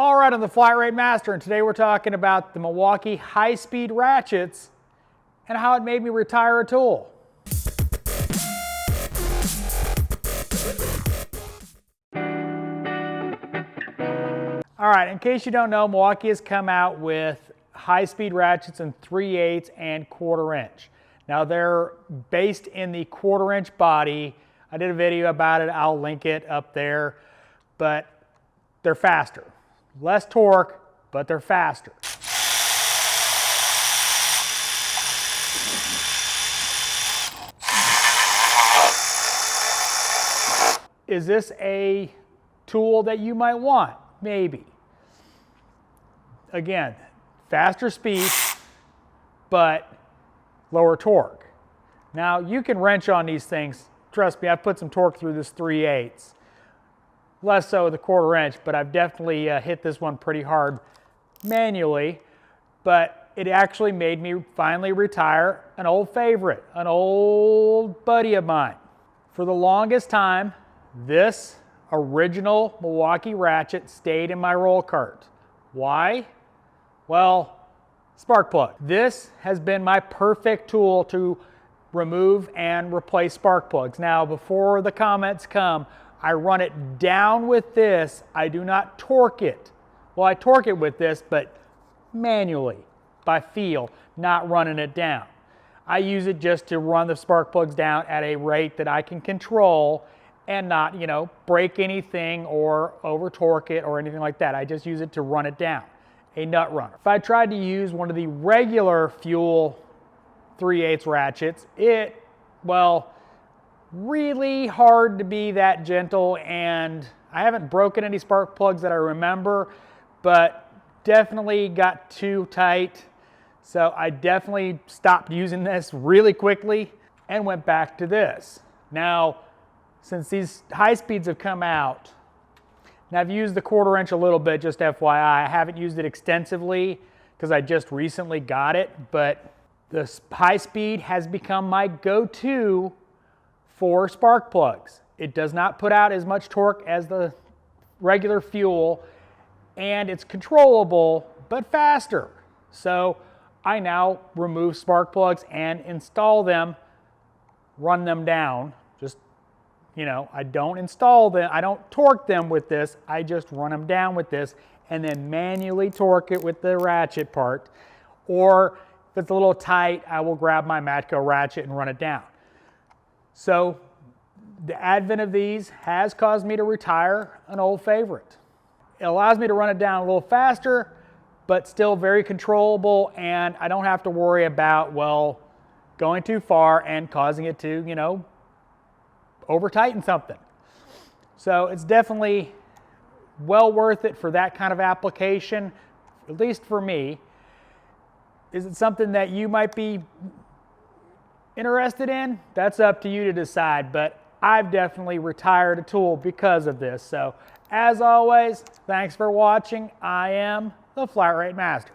All right, I'm the Flat Rate Master, and today we're talking about the MIlwaukee high-speed ratchets and how it made me retire a tool. All right, in case you don't know, MIlwaukee has come out with high-speed ratchets in 3/8 and 1/4 inch. Now they're based in the 1/4 inch body. I did a video about it, I'll link it up there, but they're faster. Less torque, but they're faster. Is this a tool that you might want? Maybe. Again, faster speed, but lower torque. Now you can wrench on these things. Trust me, I've put some torque through this 3/8. Less so the 1/4 inch, but I've definitely hit this one pretty hard manually. But it actually made me finally retire an old favorite, an old buddy of mine. For the longest time, this original MIlwaukee ratchet stayed in my roll cart. Why? Well, spark plug. This has been my perfect tool to remove and replace spark plugs. Now, before the comments come, I run it down with this. I do not torque it. Well, I torque it with this, but manually, by feel, not running it down. I use it just to run the spark plugs down at a rate that I can control and not, break anything or over torque it or anything like that. I just use it to run it down, a nut runner. If I tried to use one of the regular fuel 3/8 ratchets, really hard to be that gentle, and I haven't broken any spark plugs that I remember, but definitely got too tight. So I definitely stopped using this really quickly and went back to this. Now, since these high speeds have come out, and I've used the 1/4 inch a little bit, just FYI, I haven't used it extensively because I just recently got it, but the high speed has become my go-to for spark plugs. It does not put out as much torque as the regular fuel, and it's controllable, but faster. So I now remove spark plugs and install them, run them down. Just, I don't install them, I don't torque them with this, I just run them down with this and then manually torque it with the ratchet part. Or if it's a little tight, I will grab my Matco ratchet and run it down. So the advent of these has caused me to retire an old favorite. It allows me to run it down a little faster, but still very controllable, and I don't have to worry about, going too far and causing it to, over tighten something. So it's definitely well worth it for that kind of application, at least for me. Is it something that you might be interested in? That's up to you to decide, but I've definitely retired a tool because of this. So as always, thanks for watching. I am the Flat Rate Master.